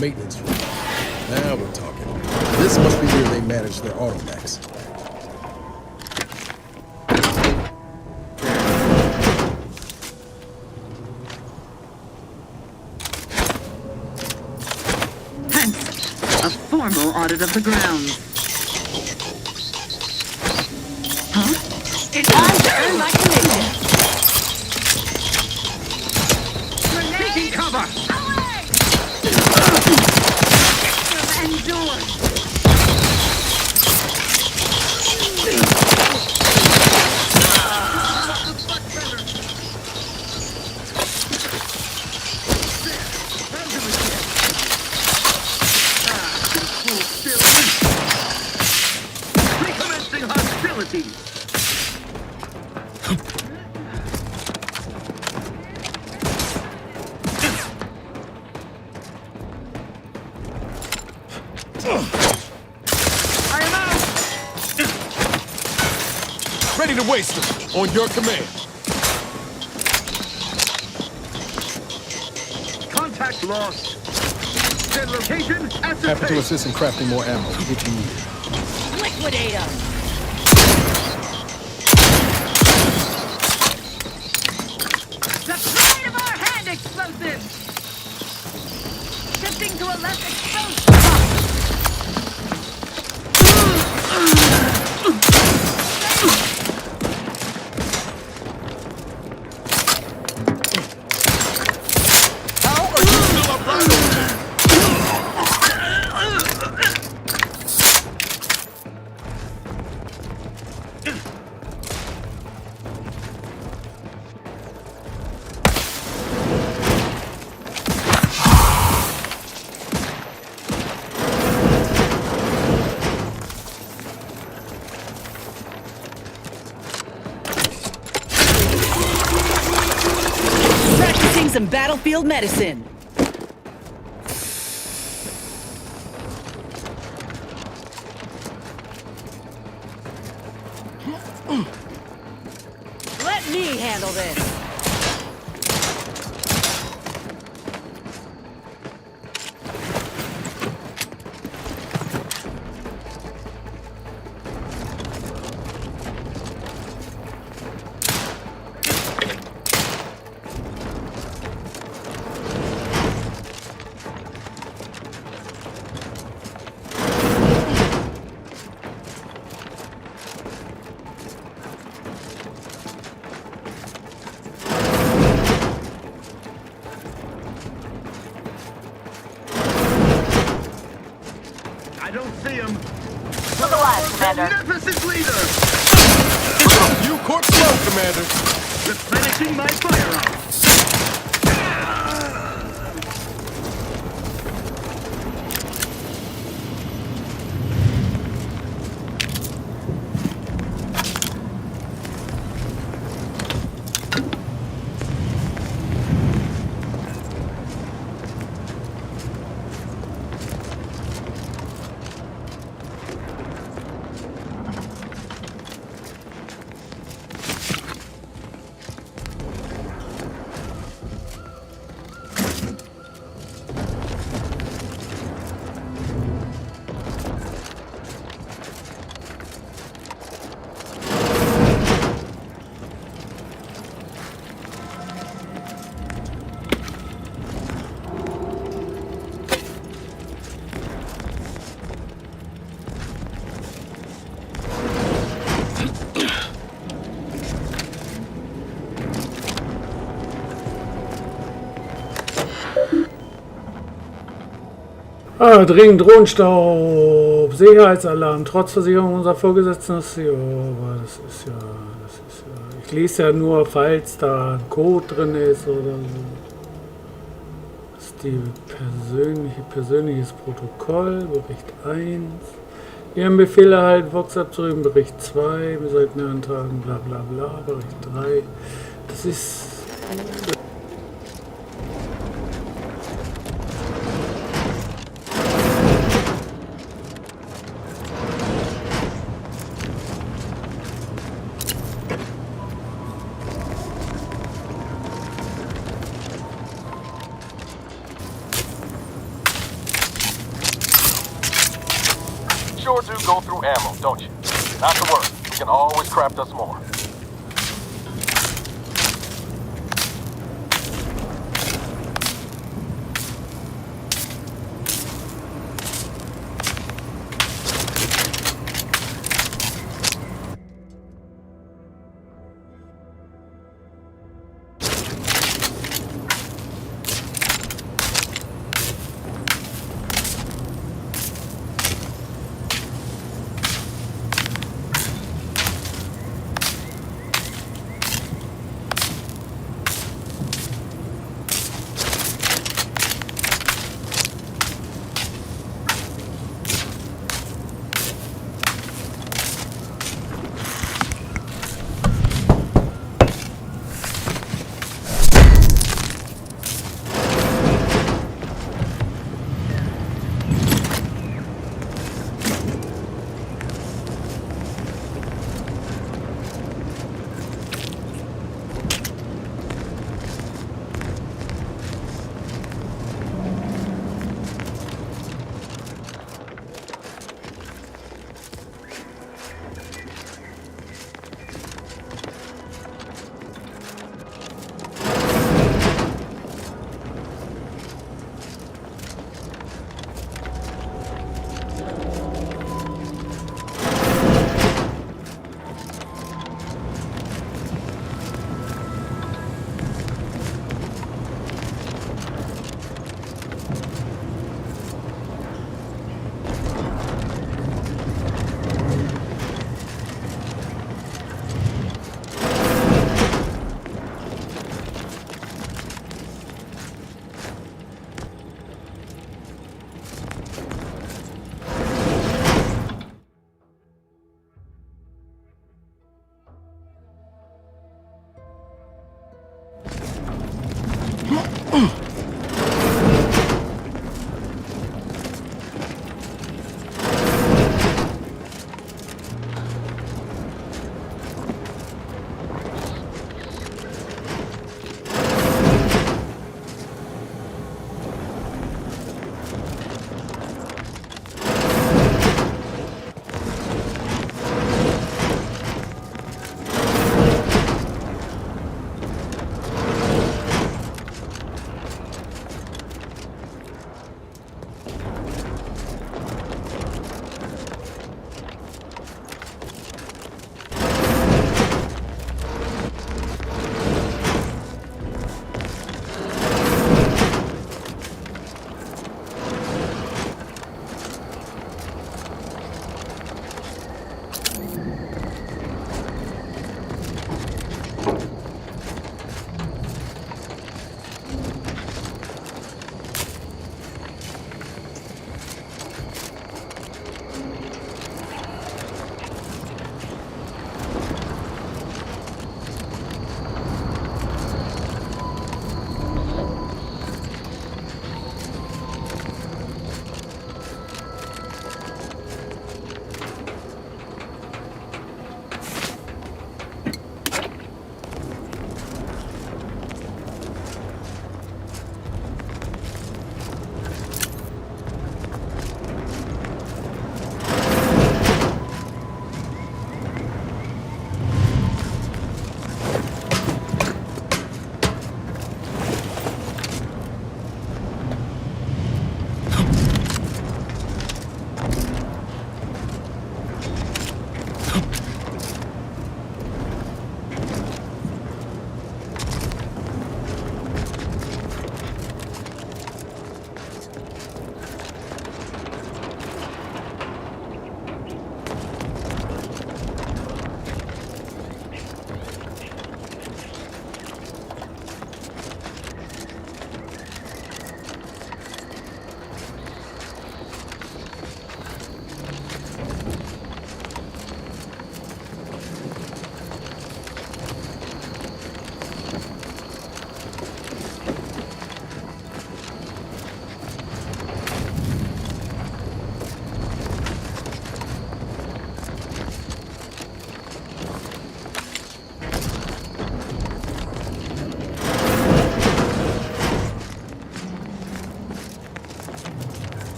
Maintenance room. Now we're talking. This must be where they manage their automechs. Hence, a formal audit of the grounds. Huh? It's time to earn my commission. Taking cover! Recommencing hostilities. Ready to waste them. On your command. Contact lost. Their location ascertained. Happy to assist in crafting more ammo if you need it. Liquidate them! The pride of our hand explosive! Shifting to a less exposed spot! Some battlefield medicine. Let me handle this. I don't see him. To the left, Commander. Magnificent leader! You court slow, Commander. Replenishing my firearms. Dringend Drohnenstaub, Sicherheitsalarm, trotz Versicherung unserer Vorgesetzten. Das ist ja. Ich lese ja nur, falls da ein Code drin ist oder so. Das ist die persönliches Protokoll, Bericht 1. Ihren Befehl erhalten, Vox abzurücken, Bericht 2. Wir sollten antragen, bla bla bla, Bericht 3. Das ist Sure do go through ammo, don't you? Not to worry. We can always craft us more.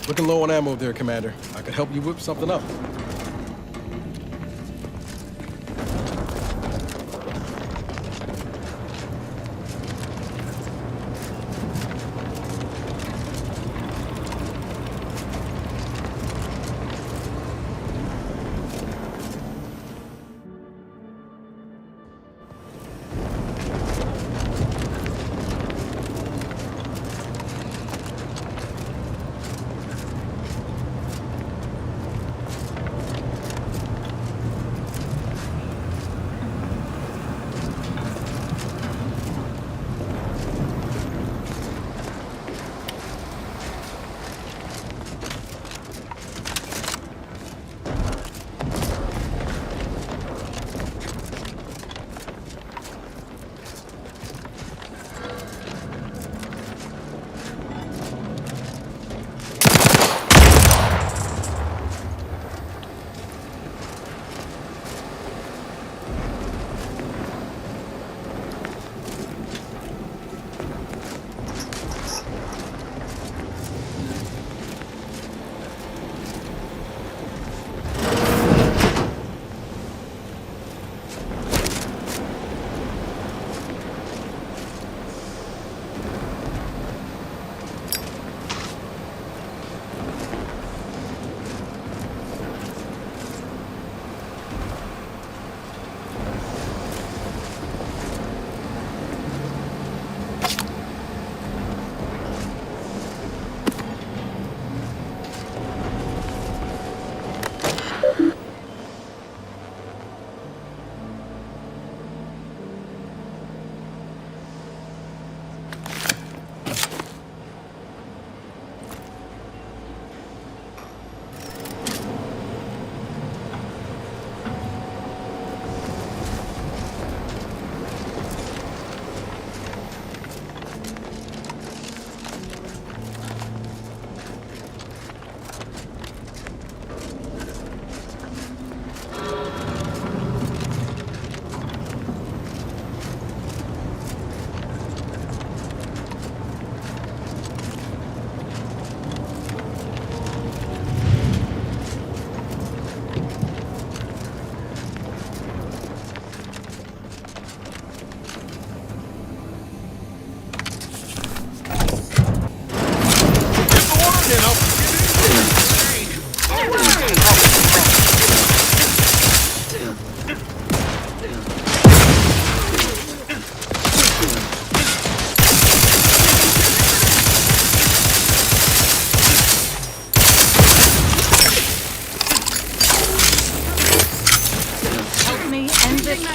Looking low on ammo there, Commander. I could help you whip something up.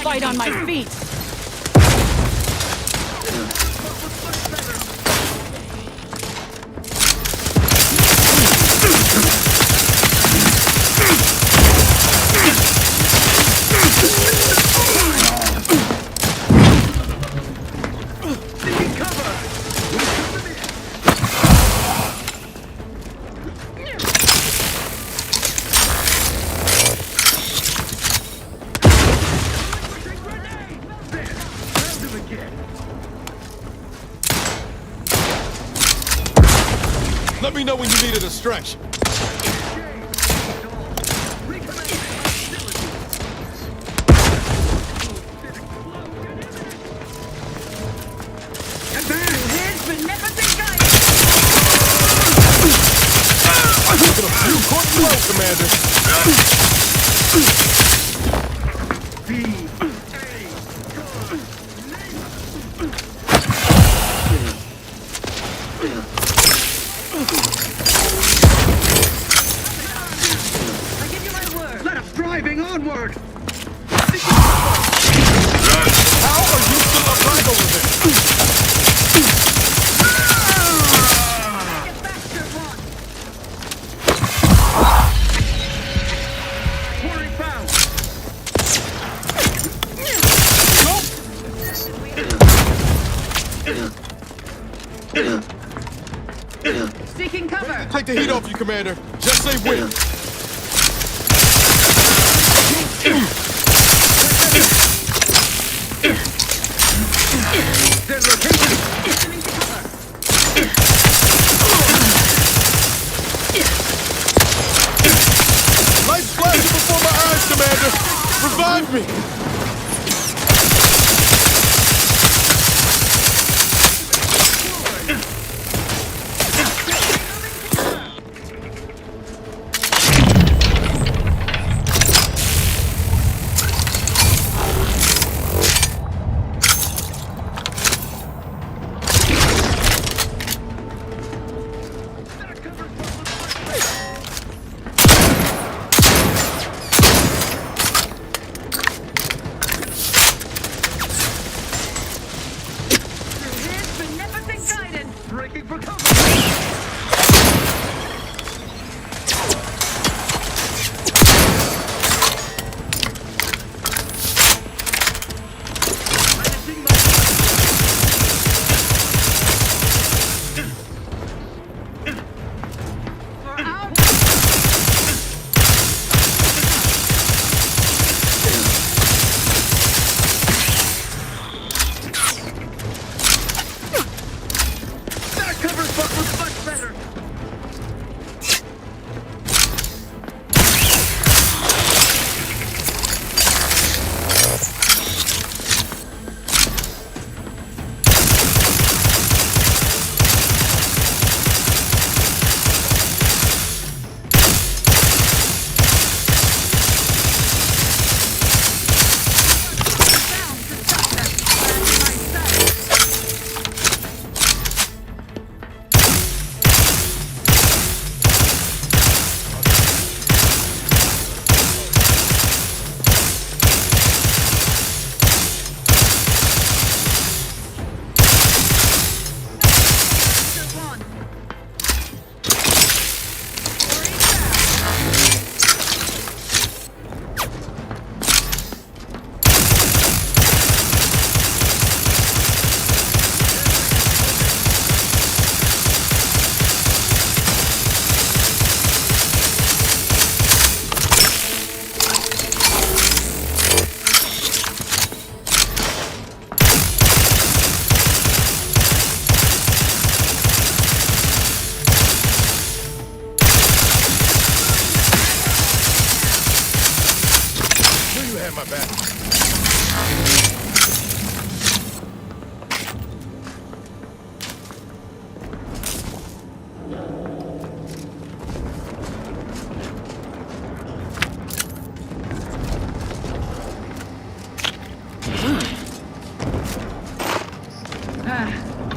Fight on my feet. Let me know when you need a distraction. You caught low, Commander. Onward! How are you still alive over there? Get back to one! Quarry found! Seeking cover. Take the heat off you, Commander. Just say when. Their location! Revive me!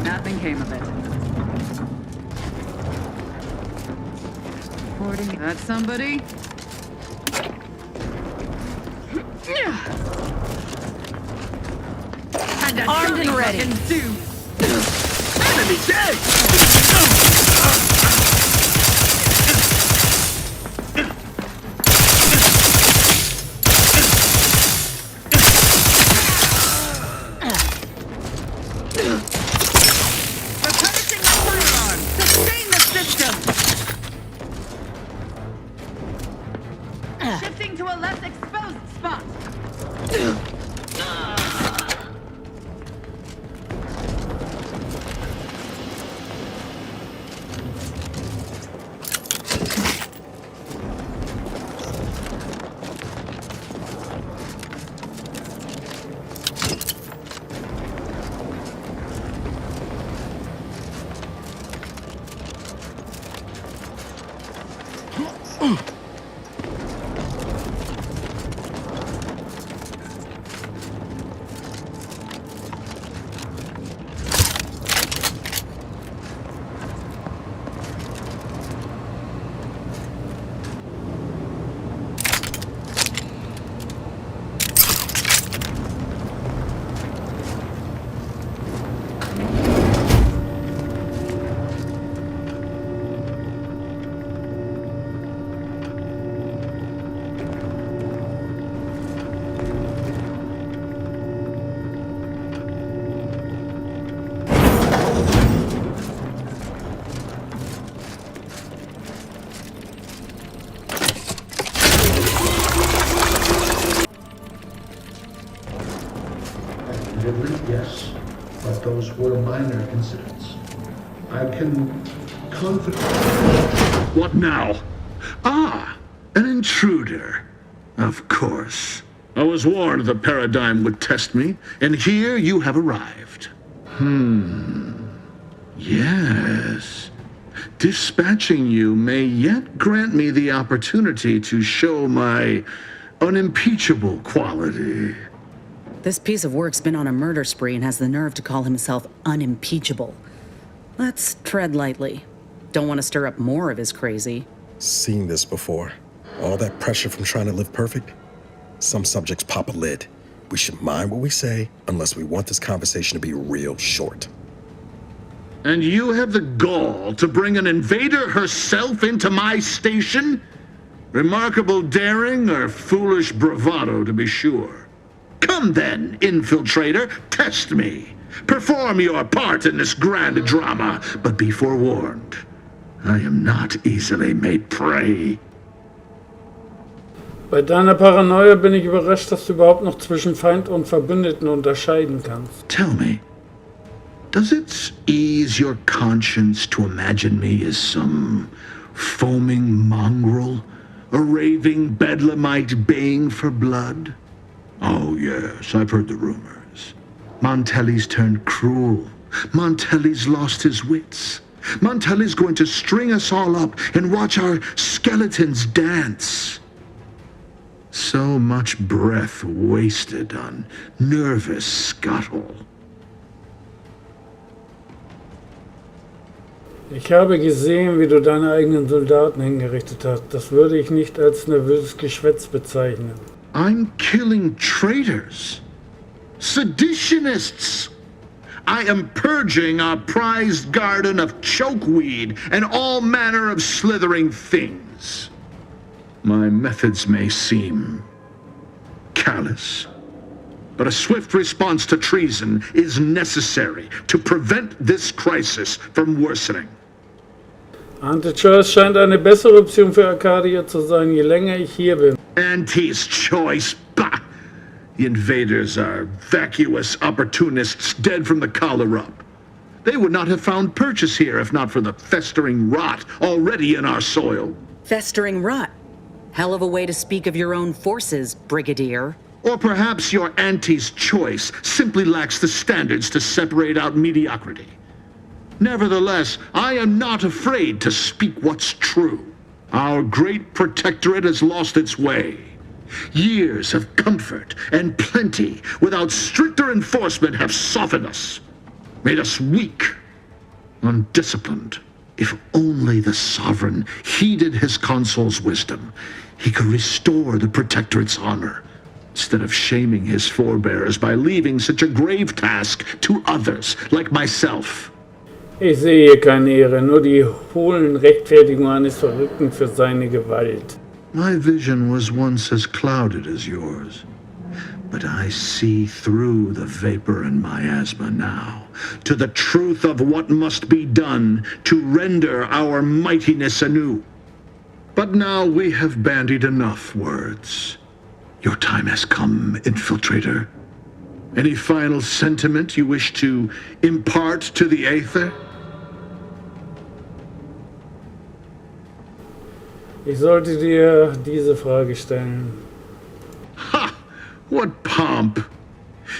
Nothing came of it. Reporting that somebody? Armed and ready. Enemy dead! Replenishing my firearm! Sustain the system! Shifting to a less exposed spot! Yes, but those were minor incidents. I can confidently... What now? Ah, an intruder. Of course. I was warned the paradigm would test me, and here you have arrived. Yes. Dispatching you may yet grant me the opportunity to show my unimpeachable quality. This piece of work's been on a murder spree and has the nerve to call himself unimpeachable. Let's tread lightly. Don't want to stir up more of his crazy. Seen this before. All that pressure from trying to live perfect. Some subjects pop a lid. We should mind what we say unless we want this conversation to be real short. And you have the gall to bring an invader herself into my station? Remarkable daring or foolish bravado, to be sure. Come then, infiltrator, test me. Perform your part in this grand drama, but be forewarned. I am not easily made prey. Bei deiner Paranoia bin ich überrascht, dass du überhaupt noch zwischen Feind und Verbündeten unterscheiden kannst. Tell me, does it ease your conscience to imagine me as some foaming mongrel, a raving bedlamite baying for blood? Oh yes, I've heard the rumors. Montelli's turned cruel. Montelli's lost his wits. Montelli's going to string us all up and watch our skeletons dance. So much breath wasted on nervous scuttle. Ich habe gesehen, wie du deine eigenen Soldaten hingerichtet hast. Das würde ich nicht als nervöses Geschwätz bezeichnen. I'm killing traitors, seditionists. I am purging our prized garden of chokeweed and all manner of slithering things. My methods may seem callous, but a swift response to treason is necessary to prevent this crisis from worsening. Anti-Choice scheint eine bessere Option für Arcadia zu sein, je länger ich hier bin. Auntie's choice, bah! The invaders are vacuous opportunists dead from the collar up. They would not have found purchase here if not for the festering rot already in our soil. Festering rot. Hell of a way to speak of your own forces, Brigadier. Or perhaps your auntie's choice simply lacks the standards to separate out mediocrity. Nevertheless, I am not afraid to speak what's true. Our great protectorate has lost its way. Years of comfort and plenty without stricter enforcement have softened us, made us weak, undisciplined. If only the sovereign heeded his consul's wisdom, he could restore the protectorate's honor, instead of shaming his forebears by leaving such a grave task to others like myself. Ich sehe hier keine Ehre, nur die hohlen Rechtfertigungen eines Verrückten für seine Gewalt. My vision was once as clouded as yours, but I see through the vapor and miasma now, to the truth of what must be done to render our mightiness anew. But now we have bandied enough words. Your time has come, infiltrator. Any final sentiment you wish to impart to the Aether? Ich sollte dir diese Frage stellen. Ha! What pomp!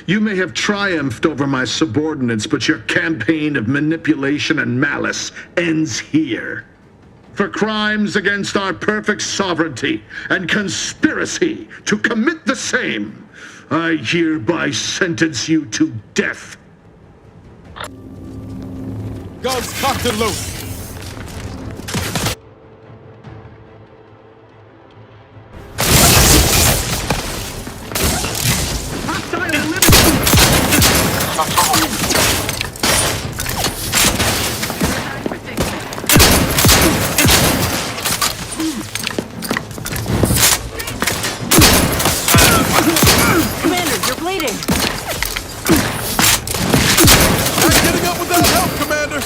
You may have triumphed over my subordinates, but your campaign of manipulation and malice ends here. For crimes against our perfect sovereignty and conspiracy to commit the same, I hereby sentence you to death. Guns cocked and loose. Commander, you're bleeding. Not getting up without help, Commander.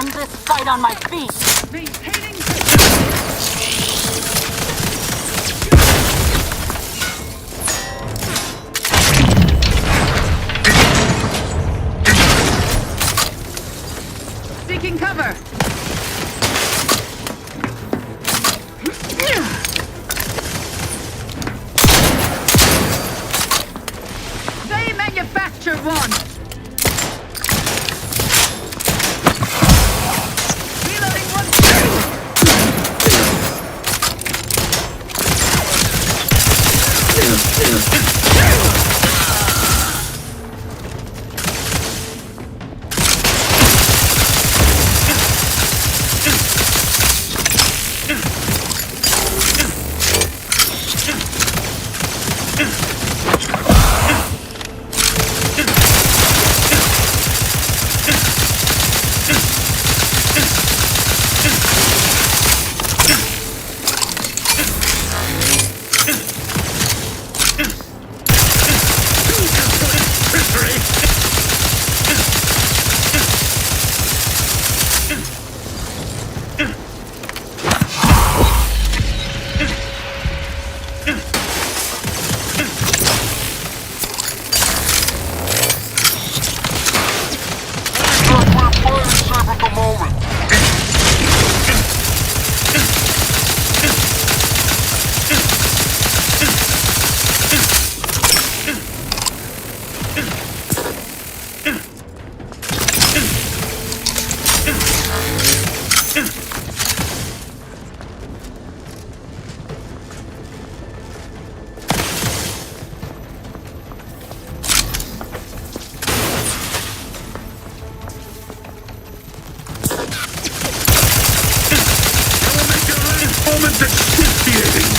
end this fight on my feet. Maintaining. Seeking cover. They manufacture one. Reloading one. Moments asphyxiating.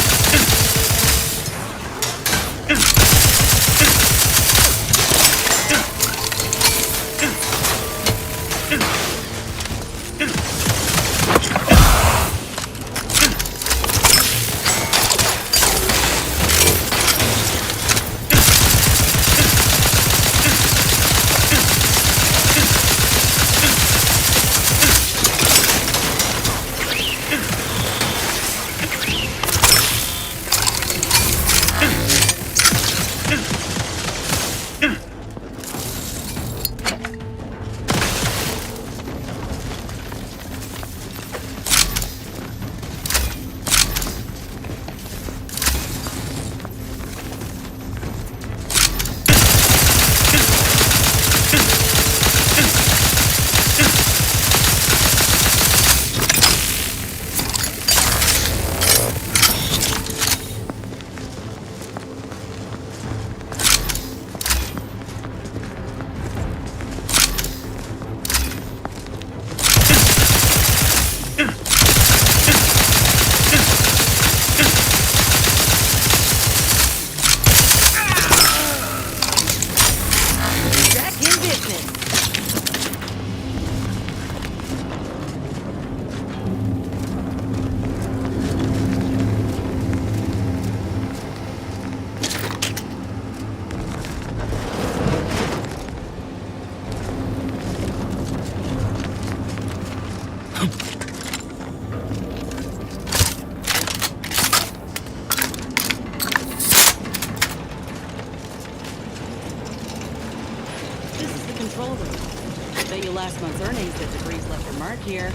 Last month's earnings that debris left a mark here.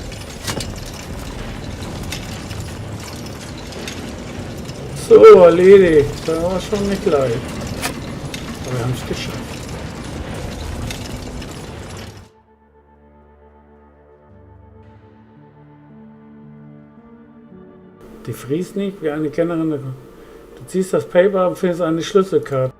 So, erledigt. Da war schon nicht leicht. Aber wir haben es geschafft. Die fries nicht wie eine Kennerin. Du ziehst das Paper und findest eine Schlüsselkarte.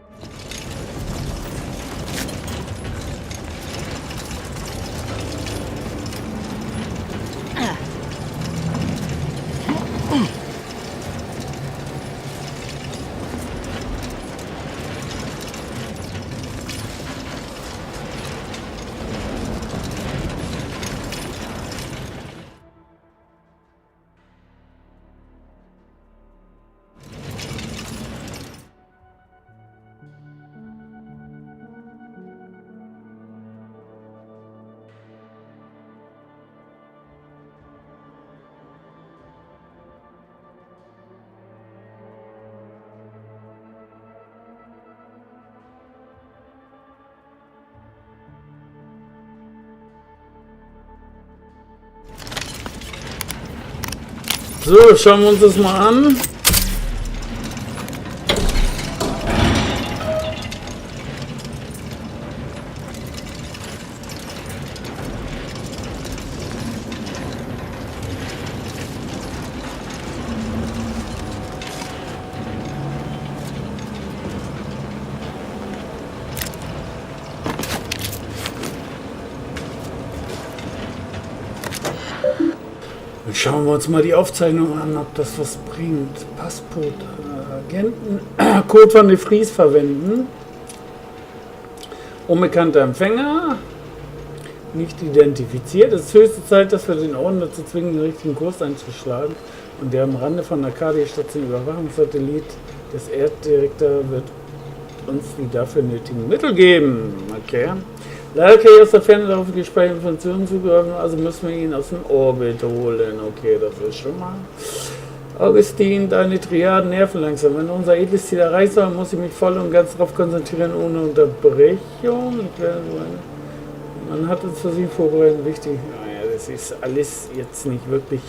So, schauen wir uns das mal an. Schauen wir uns mal die Aufzeichnung an, ob das was bringt. Passport, Agenten, Code von de Vries verwenden. Unbekannter Empfänger, nicht identifiziert. Es ist höchste Zeit, dass wir den Orden dazu zwingen, den richtigen Kurs einzuschlagen. Und der am Rande von Arcadia-Sternsystem Überwachungssatellit des Erd-Direktorats wird uns die dafür nötigen Mittel geben. Okay. Leider kann ich aus der Ferne darauf gespeicherte Informationen zugreifen, also müssen wir ihn aus dem Orbit holen. Okay, das ist schon mal. Augustin, deine Triaden nerven langsam. Wenn unser edles Ziel erreicht soll, muss ich mich voll und ganz darauf konzentrieren, ohne Unterbrechung. Man hat uns für sie vorbereitet, wichtig. Naja, das ist alles jetzt nicht wirklich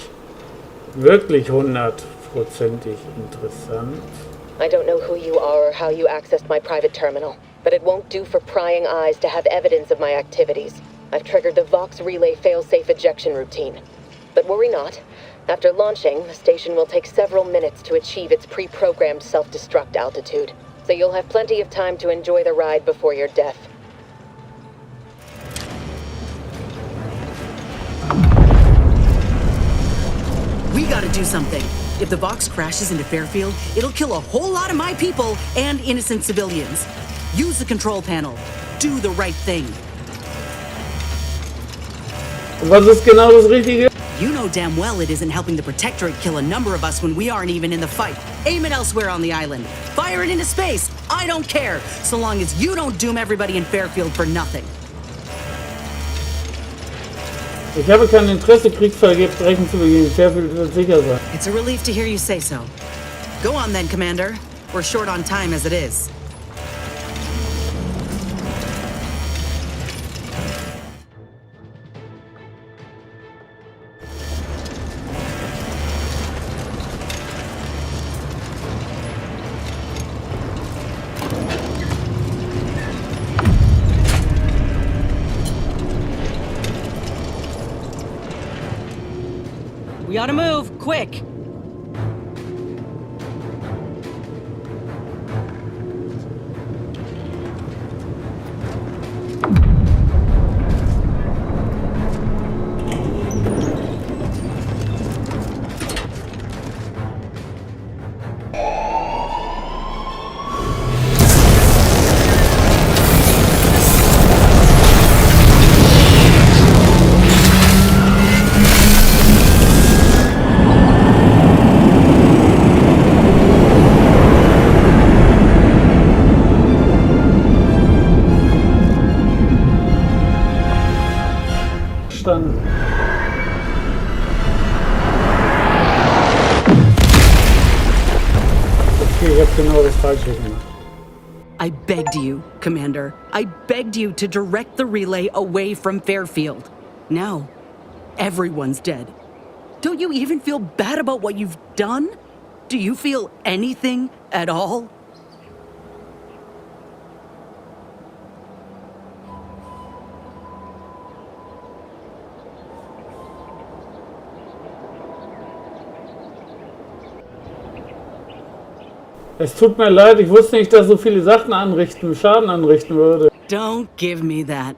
100%ig interessant. I don't know who you are or how you accessed my private terminal, but it won't do for prying eyes to have evidence of my activities. I've triggered the Vox Relay fail-safe ejection routine. But worry not. After launching, the station will take several minutes to achieve its pre-programmed self-destruct altitude. So you'll have plenty of time to enjoy the ride before your death. We gotta do something. If the Vox crashes into Fairfield, it'll kill a whole lot of my people and innocent civilians. Use the control panel. Do the right thing. Was ist genau das Richtige? You know damn well it isn't helping the Protectorate kill a number of us when we aren't even in the fight. Aim it elsewhere on the island. Fire it into space. I don't care, so long as you don't doom everybody in Fairfield for nothing. Ich habe kein Interesse, Kriegsverbrechen zu begehen. Fairfield wird sicher sein. It's a relief to hear you say so. Go on then, Commander. We're short on time as it is. We ought to move, quick! Okay, ich habe genau das Falsche gemacht. I begged you, Commander. I begged you to direct the relay away from Fairfield. Now, everyone's dead. Don't you even feel bad about what you've done? Do you feel anything at all? Es tut mir leid, ich wusste nicht, dass so viele Sachen Schaden anrichten würde. Don't give me that.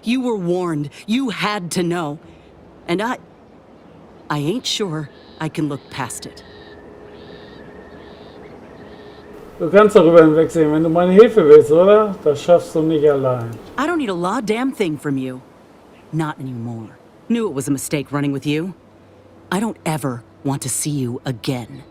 You were warned. You had to know. And I ain't sure I can look past it. Du kannst darüber hinwegsehen, wenn du meine Hilfe willst, oder? Das schaffst du nicht allein. I don't need a law damn thing from you. Not anymore. Knew it was a mistake running with you. I don't ever want to see you again.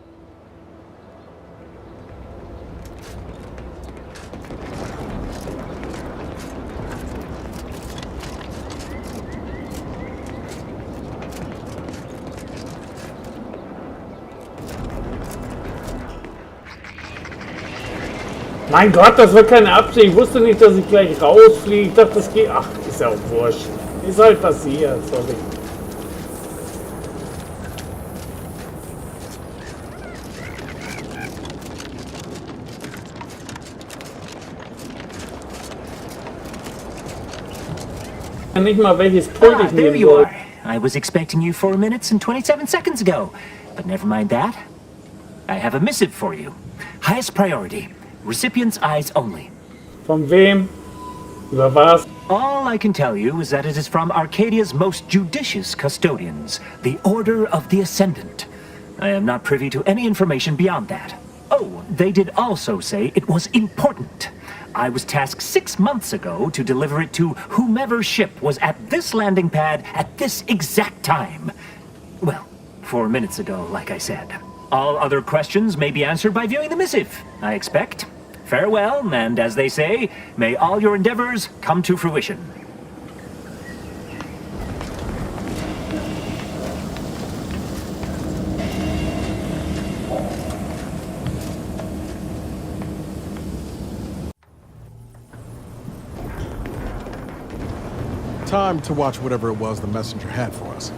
Mein Gott, das war keine Absicht. Ich wusste nicht, dass ich gleich rausfliege. Ich dachte, das geht. Ach, ist ja auch wurscht. Ist halt passiert, sorry. Nicht mal welches Pult ich there nehmen you soll. are. I was expecting you 4 minutes and 27 seconds ago. But never mind that. I have a missive for you. Highest priority. Recipient's eyes only. Von wem? Über was? All I can tell you is that it is from Arcadia's most judicious custodians, the Order of the Ascendant. I am not privy to any information beyond that. Oh, they did also say it was important. I was tasked 6 months ago to deliver it to whomever ship was at this landing pad at this exact time. Well, 4 minutes ago, like I said. All other questions may be answered by viewing the missive, I expect. Farewell, and as they say, may all your endeavors come to fruition. Time to watch whatever it was the messenger had for us.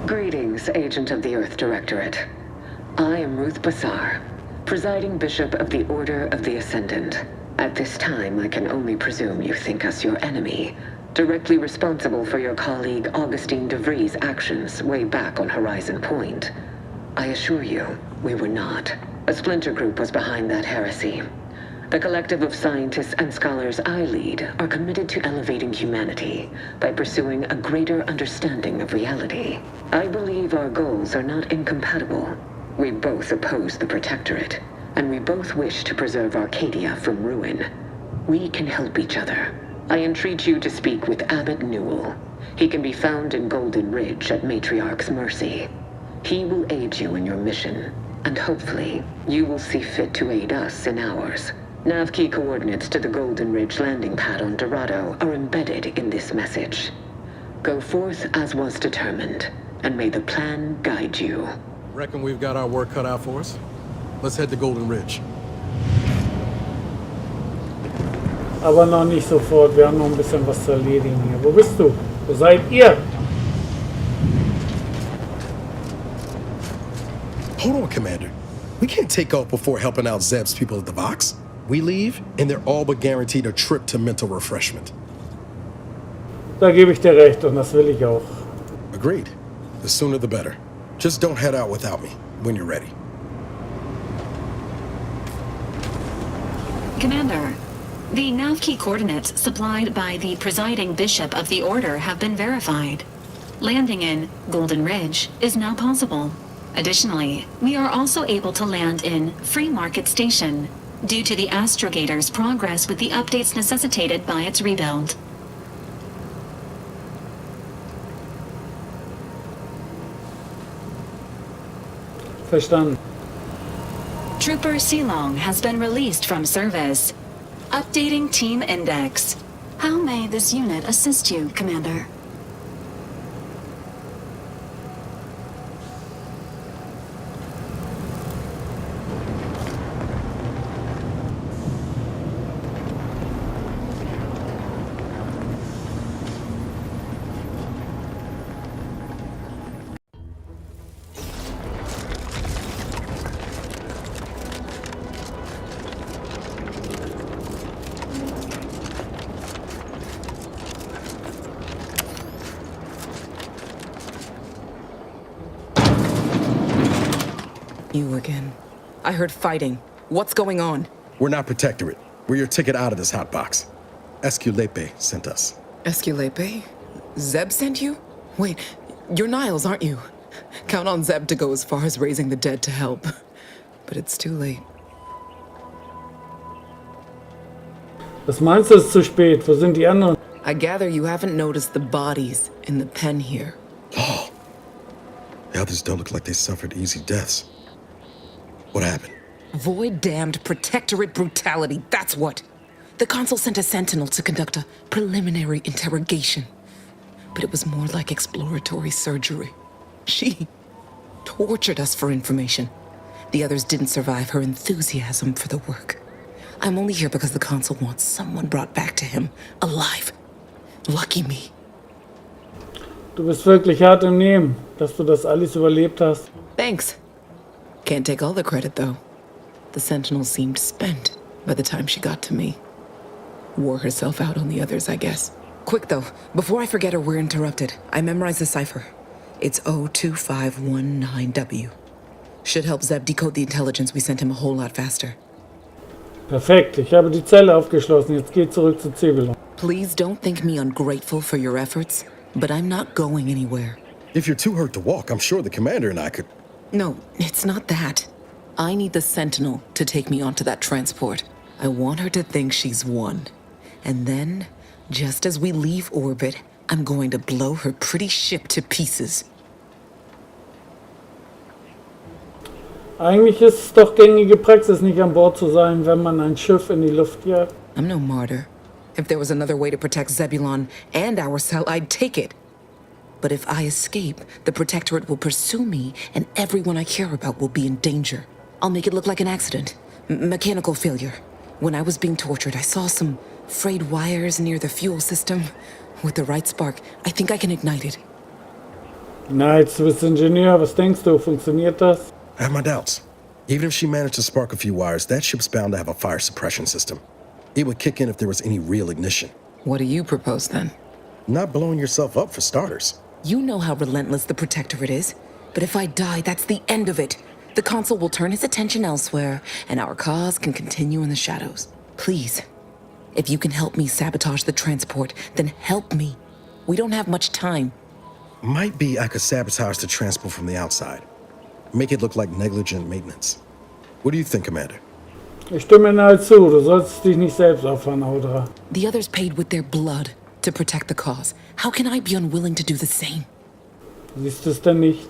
Greetings, Agent of the Erd-Direktorate. I am Ruth Bassar, presiding bishop of the Order of the Ascendant. At this time, I can only presume you think us your enemy, directly responsible for your colleague Augustine de Vries' actions way back on Horizon Point. I assure you, we were not. A splinter group was behind that heresy. The collective of scientists and scholars I lead are committed to elevating humanity by pursuing a greater understanding of reality. I believe our goals are not incompatible. We both oppose the Protectorate, and we both wish to preserve Arcadia from ruin. We can help each other. I entreat you to speak with Abbot Newell. He can be found in Golden Ridge at Matriarch's Mercy. He will aid you in your mission, and hopefully, you will see fit to aid us in ours. Nav key coordinates to the Golden Ridge landing pad on Dorado are embedded in this message. Go forth as was determined, and may the plan guide you. Reckon we've got our work cut out for us? Let's head to Golden Ridge. Aber noch nicht sofort. Wir haben noch ein bisschen was zu erledigen hier. Wo bist du? Wo seid ihr? Hold on, Commander. We can't take off before helping out Zeb's people at the Vox. We leave, and they're all but guaranteed a trip to mental refreshment. Da gebe ich dir recht und das will ich auch. Agreed. The sooner the better. Just don't head out without me when you're ready. Commander, the nav key coordinates supplied by the presiding bishop of the Order have been verified. Landing in Golden Ridge is now possible. Additionally, we are also able to land in Free Market Station, due to the Astrogator's progress with the updates necessitated by its rebuild. Verstanden. Trooper Silong has been released from service. Updating Team Index. How may this unit assist you, Commander? You again. I heard fighting. What's going on? We're not Protectorate. We're your ticket out of this hotbox. Esculepe sent us. Esculepe? Zeb sent you? Wait, you're Niles, aren't you? Count on Zeb to go as far as raising the dead to help. But it's too late. Was meinst du, ist zu spät? Wo sind die anderen? I gather you haven't noticed the bodies in the pen here. Oh. The others don't look like they suffered easy deaths. What happened? Void-damned Protectorate brutality, that's what. The Consul sent a sentinel to conduct a preliminary interrogation. But it was more like exploratory surgery. She tortured us for information. The others didn't survive her enthusiasm for the work. I'm only here because the Consul wants someone brought back to him, alive. Lucky me. Du bist wirklich hart im Nehmen, dass du das alles überlebt hast. Thanks. Can't take all the credit, though. The Sentinel seemed spent, by the time she got to me. Wore herself out on the others, I guess. Quick, though, before I forget or we're interrupted, I memorized the cipher. It's O2519W. Should help Zeb decode the intelligence we sent him a whole lot faster. Perfekt, ich habe die Zelle aufgeschlossen. Jetzt geht zurück zu Zebulon. Please don't think me ungrateful for your efforts, but I'm not going anywhere. If you're too hurt to walk, I'm sure the commander and I could... No, it's not that. I need the Sentinel to take me onto that transport. I want her to think she's won. And then, just as we leave orbit, I'm going to blow her pretty ship to pieces. Eigentlich ist es doch gängige Praxis, nicht an Bord zu sein, wenn man ein Schiff in die Luft jagt. I'm no martyr. If there was another way to protect Zebulon and our cell, I'd take it. But if I escape, the Protectorate will pursue me, and everyone I care about will be in danger. I'll make it look like an accident. Mechanical failure. When I was being tortured, I saw some frayed wires near the fuel system. With the right spark, I think I can ignite it. Nice, du bist Ingenieur. Was denkst du, funktioniert das? I have my doubts. Even if she managed to spark a few wires, that ship's bound to have a fire suppression system. It would kick in if there was any real ignition. What do you propose, then? Not blowing yourself up, for starters. You know how relentless the Protectorate is. But if I die, that's the end of it. The Consul will turn his attention elsewhere, and our cause can continue in the shadows. Please, if you can help me sabotage the transport, then help me. We don't have much time. Might be I could sabotage the transport from the outside. Make it look like negligent maintenance. What do you think, Commander? Ich stimme Ihnen halt zu. Du sollst dich nicht selbst opfern, Audra. The others paid with their blood to protect the cause. How can I be unwilling to do the same? Siehst du es denn nicht?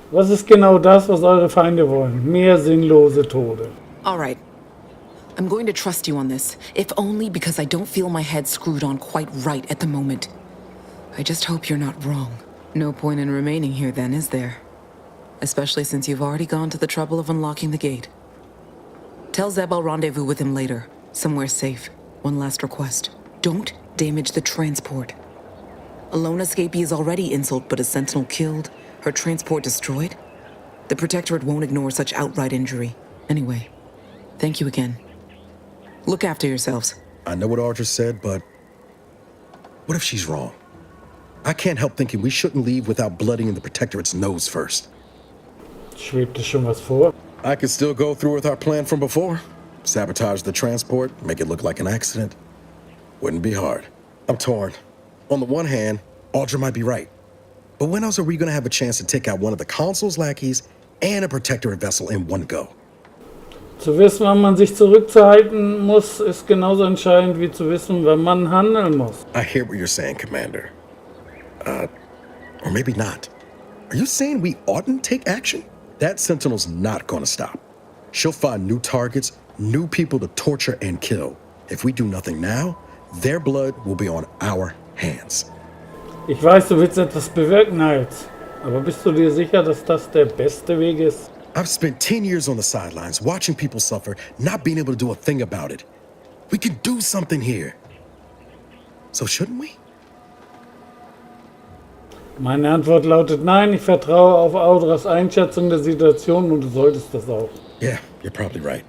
Was ist genau das, was eure Feinde wollen? Mehr sinnlose Tode. All right. I'm going to trust you on this, if only because I don't feel my head screwed on quite right at the moment. I just hope you're not wrong. No point in remaining here then, is there? Especially since you've already gone to the trouble of unlocking the gate. Tell Zeb I'll rendezvous with him later, somewhere safe. One last request. Don't damage the transport. A lone escapee is already insult, but a Sentinel killed, her transport destroyed? The Protectorate won't ignore such outright injury. Anyway, thank you again. Look after yourselves. I know what Audra said, but what if she's wrong? I can't help thinking we shouldn't leave without blooding in the Protectorate's nose first. Schwebt dir schon was vor? I could still go through with our plan from before. Sabotage the transport, make it look like an accident. Wouldn't be hard. I'm torn. On the one hand, Audra might be right. But when else are we going to have a chance to take out one of the Consul's lackeys and a Protectorate vessel in one go? Zu wissen, wann man sich zurückzuhalten muss, ist genauso entscheidend wie zu wissen, wann man handeln muss. I hear what you're saying, Commander. Or maybe not. Are you saying we oughtn't take action? That Sentinel's not gonna stop. She'll find new targets, new people to torture and kill. If we do nothing now, their blood will be on our hands. Ich weiß, du willst etwas bewirken, Hals. Aber bist du dir sicher, dass das der beste Weg ist? I've spent 10 years on the sidelines, watching people suffer, not being able to do a thing about it. We can do something here. So shouldn't we? Meine Antwort lautet nein, ich vertraue auf Audras Einschätzung der Situation und du solltest das auch. Yeah, you're probably right.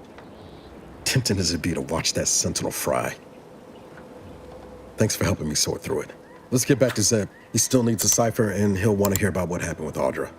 Tempting as it be to watch that Sentinel fry. Thanks for helping me sort through it. Let's get back to Zeb. He still needs a cipher and he'll want to hear about what happened with Audra.